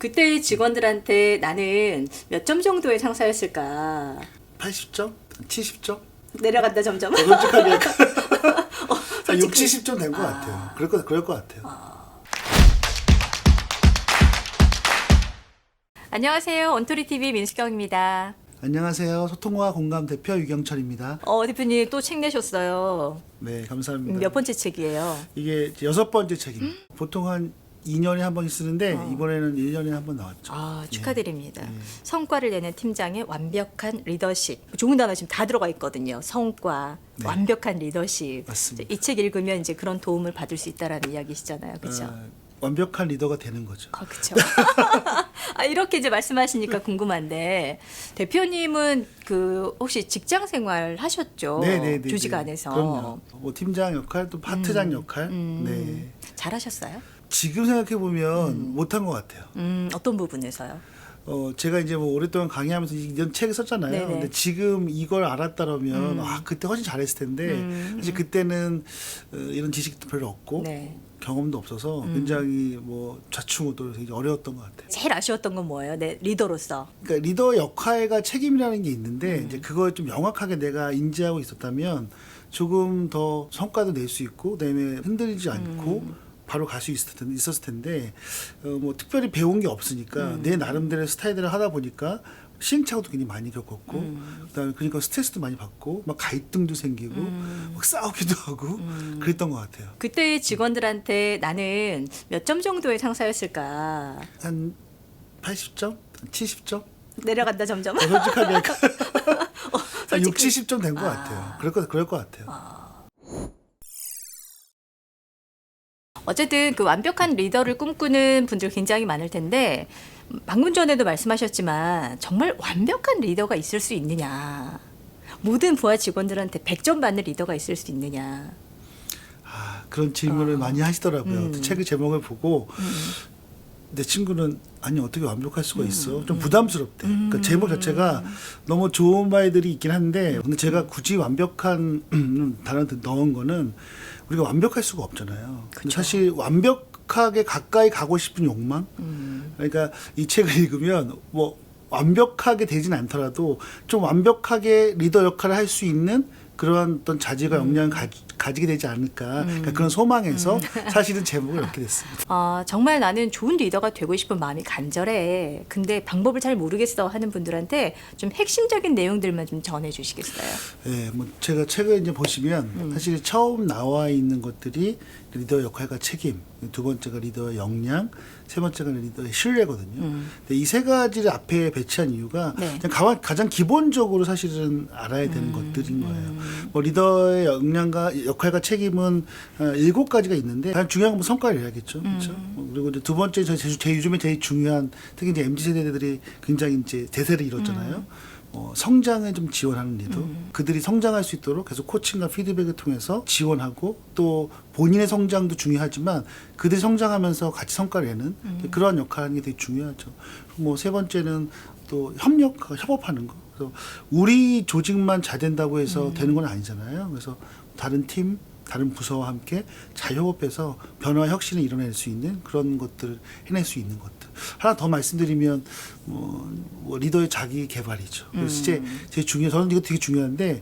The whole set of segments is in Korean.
그때 직원들한테 나는 몇 점 정도의 상사였을까? 80점? 70점? 내려간다 점점. 솔직하게 한 솔직히. 6, 70점 된 것 같아요. 그럴 것 같아요. 안녕하세요. 온토리TV 민수경입니다. 안녕하세요. 소통과 공감 대표 유경철입니다. 대표님 또 책 내셨어요. 네, 감사합니다. 몇 번째 책이에요? 이게 6번째 책입니다. 보통 한 2년에 한 번씩 쓰는데 이번에는 1년에 한 번 나왔죠. 축하드립니다. 예. 성과를 내는 팀장의 완벽한 리더십. 좋은 단어 지금 다 들어가 있거든요. 성과, 네. 완벽한 리더십. 맞습니다. 이 책 읽으면 이제 그런 도움을 받을 수 있다라는 이야기시잖아요. 그렇죠? 완벽한 리더가 되는 거죠. 그렇죠. 이렇게 이제 말씀하시니까 궁금한데 대표님은 혹시 직장 생활 하셨죠? 네네네. 조직 안에서. 그럼요. 뭐 팀장 역할, 또 파트장 역할. 네. 잘하셨어요? 지금 생각해 보면 못한 것 같아요. 어떤 부분에서요? 제가 이제 뭐 오랫동안 강의하면서 이런 책을 썼잖아요. 네네. 근데 지금 이걸 알았다면 그때 훨씬 잘했을 텐데 사실 그때는 이런 지식도 별로 없고 네. 경험도 없어서 굉장히 뭐 좌충우돌 되게 어려웠던 것 같아요. 제일 아쉬웠던 건 뭐예요? 네, 리더로서. 그러니까 리더 역할과 책임이라는 게 있는데 이제 그걸 좀 명확하게 내가 인지하고 있었다면 조금 더 성과도 낼 수 있고 그다음에 흔들리지 않고 바로 갈 수 있었을 텐데 뭐 특별히 배운 게 없으니까 내 나름대로의 스타일대로 하다 보니까 시행착오도 굉장히 많이 겪었고 그다음에 그러니까 스트레스도 많이 받고 막 갈등도 생기고 막 싸우기도 하고 그랬던 것 같아요. 그때 직원들한테 나는 몇 점 정도의 상사였을까? 한 80점? 70점? 내려간다 점점. 솔직하게 한 솔직히. 6, 70점 된 것 같아요. 그럴 것 같아요. 어쨌든 그 완벽한 리더를 꿈꾸는 분들 굉장히 많을 텐데 방금 전에도 말씀하셨지만 정말 완벽한 리더가 있을 수 있느냐? 모든 부하 직원들한테 100점 받는 리더가 있을 수 있느냐? 그런 질문을 많이 하시더라고요. 책의 제목을 보고 내 친구는 아니 어떻게 완벽할 수가 있어? 좀 부담스럽대. 그러니까 제목 자체가 너무 좋은 말들이 있긴 한데 근데 제가 굳이 완벽한 단어를 넣은 거는 우리가 완벽할 수가 없잖아요. 근데 사실 완벽하게 가까이 가고 싶은 욕망. 그러니까 이 책을 읽으면 뭐 완벽하게 되진 않더라도 좀 완벽하게 리더 역할을 할 수 있는 그러한 어떤 자질과 역량을 가지게 되지 않을까 그러니까 그런 소망에서 사실은 제목을 넣게 됐습니다. 정말 나는 좋은 리더가 되고 싶은 마음이 간절해. 근데 방법을 잘 모르겠어 하는 분들한테 좀 핵심적인 내용들만 좀 전해주시겠어요? 네, 뭐 제가 책을 이제 보시면 사실 처음 나와 있는 것들이 리더 역할과 책임, 두 번째가 리더의 역량, 세 번째가 리더의 신뢰거든요. 근데 이 세 가지를 앞에 배치한 이유가 네. 그냥 가장 기본적으로 사실은 알아야 되는 것들인 거예요. 뭐 리더의 역량과 역할과 책임은 7가지가 있는데 가장 중요한 건 뭐 성과를 내야겠죠. 그렇죠? 그리고 이제 두 번째 요즘에 제일 중요한 특히 이제 MZ 세대들이 굉장히 이제 대세를 이뤘잖아요. 성장에 좀 지원하는 리더. 그들이 성장할 수 있도록 계속 코칭과 피드백을 통해서 지원하고 또 본인의 성장도 중요하지만 그들이 성장하면서 같이 성과를 내는 그러한 역할을 하는 게 되게 중요하죠. 뭐 세 번째는 또 협업하는 거. 그래서 우리 조직만 잘 된다고 해서 되는 건 아니잖아요. 그래서 다른 팀, 다른 부서와 함께 잘 협업해서 변화 혁신을 이뤄낼 수 있는 그런 것들을 해낼 수 있는 것들. 하나 더 말씀드리면 뭐 리더의 자기 개발이죠. 그래서 제일 저는 이거 되게 중요한데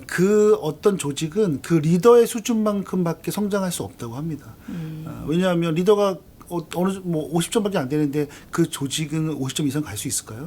그 어떤 조직은 그 리더의 수준만큼밖에 성장할 수 없다고 합니다. 왜냐하면 리더가 어느 뭐 50점밖에 안 되는데 그 조직은 50점 이상 갈 수 있을까요?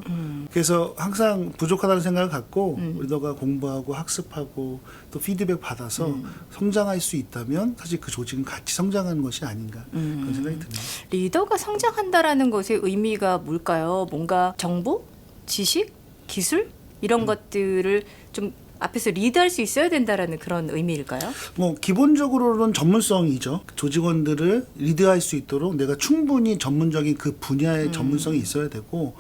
그래서 항상 부족하다는 생각을 갖고 리더가 공부하고 학습하고 또 피드백 받아서 성장할 수 있다면 사실 그 조직은 같이 성장하는 것이 아닌가 그런 생각이 드네요. 리더가 성장한다라는 것의 의미가 뭘까요? 뭔가 정보, 지식, 기술 이런 것들을 좀 앞에서 리드할 수 있어야 된다라는 그런 의미일까요? 뭐 기본적으로는 전문성이죠. 조직원들을 리드할 수 있도록 내가 충분히 전문적인 그 분야의 전문성이 있어야 되고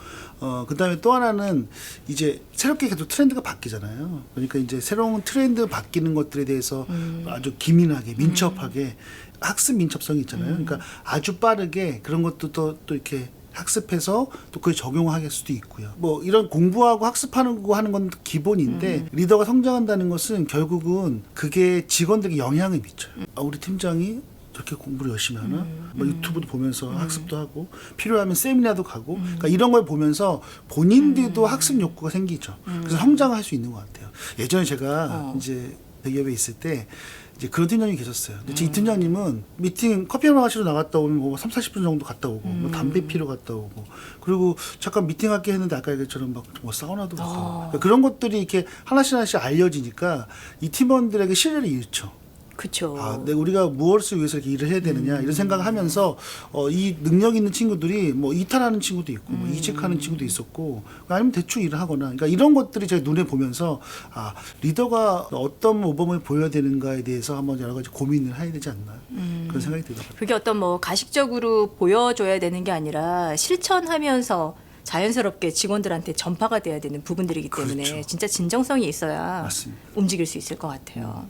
그다음에 또 하나는 이제 새롭게 계속 트렌드가 바뀌잖아요. 그러니까 이제 새로운 트렌드 바뀌는 것들에 대해서 아주 기민하게 민첩하게 학습 민첩성이 있잖아요. 그러니까 아주 빠르게 그런 것도 또 이렇게 학습해서 또 그걸 적용할 수도 있고요. 뭐 이런 공부하고 학습하는 거 하는 건 기본인데 리더가 성장한다는 것은 결국은 그게 직원들에게 영향을 미쳐요. 우리 팀장이 저렇게 공부를 열심히 하나? 뭐 유튜브도 보면서 학습도 하고 필요하면 세미나도 가고 그러니까 이런 걸 보면서 본인들도 학습 욕구가 생기죠. 그래서 성장할 수 있는 것 같아요. 예전에 제가 이제 대기업에 있을 때 이제 그런 팀장님이 계셨어요. 근데 이 팀장님은 미팅 커피 마시러 나갔다 오면 뭐 3, 40분 정도 갔다 오고 뭐 담배 피러 갔다 오고 그리고 잠깐 미팅할게 했는데 아까 얘기처럼 막 뭐 사우나도 가고 그러니까 그런 것들이 이렇게 하나씩 알려지니까 이 팀원들에게 신뢰를 잃죠. 그렇죠. 우리가 무엇을 위해서 이렇게 일을 해야 되느냐 이런 생각을 하면서 이 능력 있는 친구들이 뭐 이탈하는 친구도 있고 뭐 이직하는 친구도 있었고 아니면 대충 일을 하거나 그러니까 이런 것들이 제가 눈에 보면서 리더가 어떤 모범을 보여야 되는가에 대해서 한번 여러 가지 고민을 해야 되지 않나 그런 생각이 들더라고요. 그게 어떤 뭐 가식적으로 보여줘야 되는 게 아니라 실천하면서 자연스럽게 직원들한테 전파가 돼야 되는 부분들이기 때문에 그렇죠. 진짜 진정성이 있어야 맞습니다. 움직일 수 있을 것 같아요.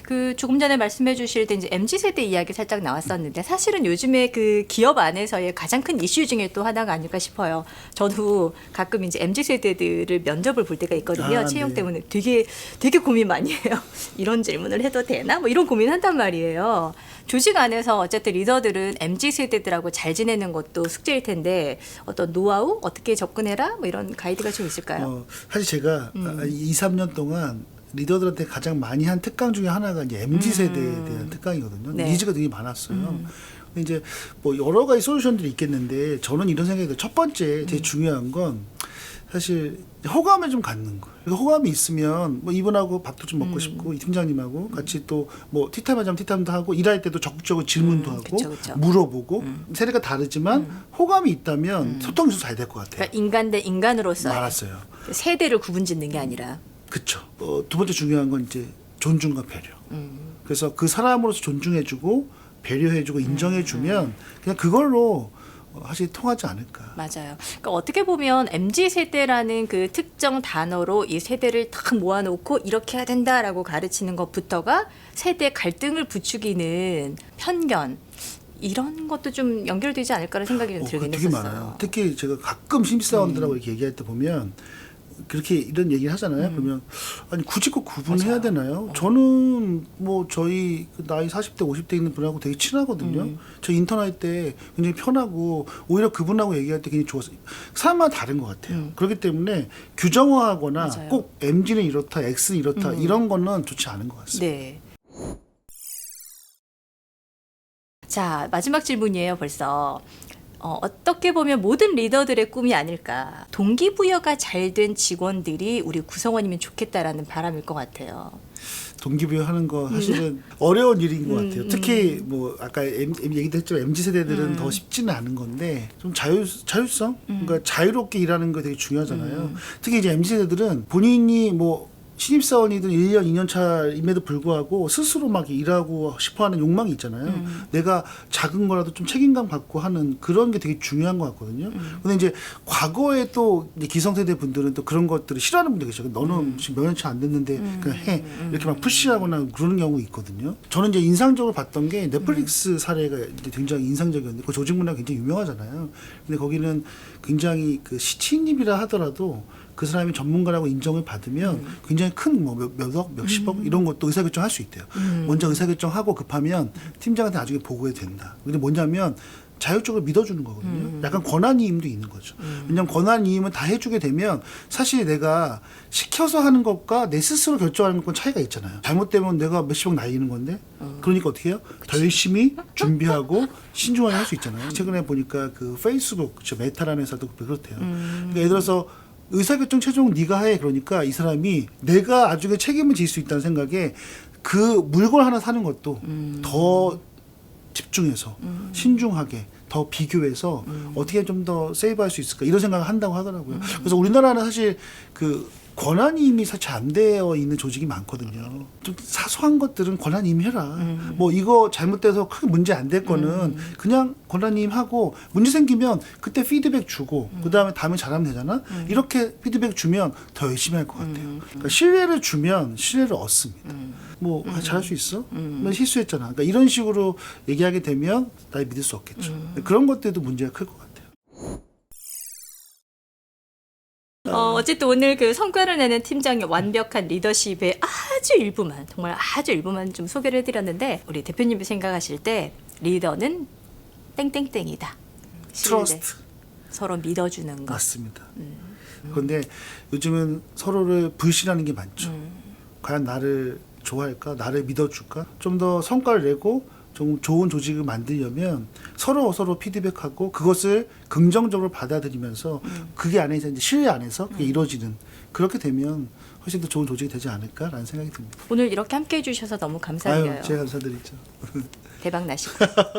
그 조금 전에 말씀해 주실 때 이제 MZ세대 이야기 살짝 나왔었는데 사실은 요즘에 그 기업 안에서의 가장 큰 이슈 중에 또 하나가 아닐까 싶어요. 저도 가끔 이제 MZ세대들을 면접을 볼 때가 있거든요. 채용 네. 때문에 되게 고민 많이 해요. 이런 질문을 해도 되나? 뭐 이런 고민한단 말이에요. 조직 안에서 어쨌든 리더들은 MZ세대들하고 잘 지내는 것도 숙제일 텐데 어떤 노하우? 어떻게 접근해라? 뭐 이런 가이드가 좀 있을까요? 사실 제가 2, 3년 동안 리더들한테 가장 많이 한 특강 중에 하나가 이제 MZ세대에 대한 특강이거든요. 네. 니즈가 되게 많았어요. 근데 이제 뭐 여러 가지 솔루션들이 있겠는데 저는 이런 생각이 들어요. 첫 번째 제일 중요한 건 사실 호감을 좀 갖는 거예요. 그러니까 호감이 있으면 뭐 이분하고 밥도 좀 먹고 싶고 이 팀장님하고 같이 또 뭐 티타임 하자면 티타임도 하고 일할 때도 적극적으로 질문도 하고 그쵸. 물어보고 세대가 다르지만 호감이 있다면 소통이 좀 잘 될 것 같아요. 그러니까 인간 대 인간으로서 알았어요. 세대를 구분짓는 게 아니라 그렇죠. 두 번째 중요한 건 이제 존중과 배려. 그래서 그 사람으로서 존중해주고 배려해주고 인정해주면 그냥 그걸로 사실 통하지 않을까. 맞아요. 그러니까 어떻게 보면 MZ세대라는 그 특정 단어로 이 세대를 딱 모아놓고 이렇게 해야 된다라고 가르치는 것부터가 세대 갈등을 부추기는 편견 이런 것도 좀 연결되지 않을까라는 생각이 좀 들긴 되게 했었어요. 많아요. 특히 제가 가끔 신입사원들하고 이렇게 얘기할 때 보면 그렇게 이런 얘기를 하잖아요. 그러면 아니 굳이 꼭 구분해야 되나요? 저는 뭐 저희 그 나이 40대 50대 있는 분하고 되게 친하거든요. 저 인턴 할 때 굉장히 편하고 오히려 그분하고 얘기할 때 굉장히 좋았어요. 사람마다 다른 것 같아요. 그렇기 때문에 규정화하거나 맞아요. 꼭 MG는 이렇다, X는 이렇다 이런 거는 좋지 않은 것 같습니다. 네. 자, 마지막 질문이에요, 벌써. 어떻게 보면 모든 리더들의 꿈이 아닐까. 동기부여가 잘 된 직원들이 우리 구성원이면 좋겠다라는 바람일 것 같아요. 동기부여하는 거 사실은 어려운 일인 것 같아요. 특히 뭐 아까 얘기도 했지만 MZ 세대들은 더 쉽지는 않은 건데 좀 자율성, 그러니까 자유롭게 일하는 거 되게 중요하잖아요. 특히 이제 MZ 세대들은 본인이 뭐 신입사원이든 1년, 2년 차임에도 불구하고 스스로 막 일하고 싶어하는 욕망이 있잖아요. 내가 작은 거라도 좀 책임감 갖고 하는 그런 게 되게 중요한 것 같거든요. 근데 이제 과거에 또 이제 기성세대 분들은 또 그런 것들을 싫어하는 분들 계셔요. 너는 지금 몇 년 차 안 됐는데 그냥 해. 이렇게 막 푸시하거나 그러는 경우 있거든요. 저는 이제 인상적으로 봤던 게 넷플릭스 사례가 이제 굉장히 인상적이었는데 그 조직 문화가 굉장히 유명하잖아요. 근데 거기는 굉장히 그 신입이라 하더라도 그 사람이 전문가라고 인정을 받으면 굉장히 큰 뭐 몇억, 몇십억 이런 것도 의사결정할 수 있대요. 먼저 의사결정하고 급하면 팀장한테 나중에 보고해도 된다. 근데 뭐냐면 자율적으로 믿어주는 거거든요. 약간 권한이임도 있는 거죠. 왜냐하면 권한이임을 다 해주게 되면 사실 내가 시켜서 하는 것과 내 스스로 결정하는 것과 차이가 있잖아요. 잘못되면 내가 몇십억 날리는 건데 그러니까 어떻게 해요? 더 열심히 준비하고 신중하게 할 수 있잖아요. 최근에 보니까 그 페이스북, 메타라는 회사도 그렇대요. 그러니까 예를 들어서 의사결정 최종 네가 해. 그러니까 이 사람이 내가 나중에 책임을 질 수 있다는 생각에 그 물건 하나 사는 것도 더 집중해서 신중하게 더 비교해서 어떻게 좀 더 세이브할 수 있을까 이런 생각을 한다고 하더라고요. 그래서 우리나라는 사실 그 권한임이 사실 안 되어 있는 조직이 많거든요. 좀 사소한 것들은 권한임 해라. 뭐 이거 잘못돼서 크게 문제 안 될 거는 그냥 권한임 하고 문제 생기면 그때 피드백 주고 그다음에 다음에 잘하면 되잖아. 이렇게 피드백 주면 더 열심히 할 것 같아요. 그러니까 신뢰를 주면 신뢰를 얻습니다. 뭐 잘할 수 있어? 뭐 실수했잖아. 그러니까 이런 식으로 얘기하게 되면 날 믿을 수 없겠죠. 그런 것들도 문제가 클 것 같아요. 어쨌든 오늘 그 성과를 내는 팀장의 완벽한 리더십의 아주 일부만, 정말 아주 일부만 좀 소개를 해드렸는데, 우리 대표님이 생각하실 때 리더는 땡땡땡이다. 트러스트. 서로 믿어주는 것. 맞습니다. 그런데 요즘은 서로를 불신하는 게 많죠. 과연 나를 좋아할까? 나를 믿어줄까? 좀 더 성과를 내고 좀 좋은 조직을 만들려면 서로 피드백하고 그것을 긍정적으로 받아들이면서 그게 안에서 이제 신뢰 안에서 그게 이루어지는, 그렇게 되면 훨씬 더 좋은 조직이 되지 않을까라는 생각이 듭니다. 오늘 이렇게 함께 해주셔서 너무 감사드려요. 아유, 제가 감사드리죠. 대박 나시고.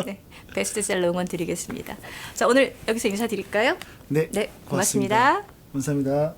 네, 베스트셀러 응원 드리겠습니다. 자, 오늘 여기서 인사드릴까요? 네, 네, 고맙습니다. 감사합니다.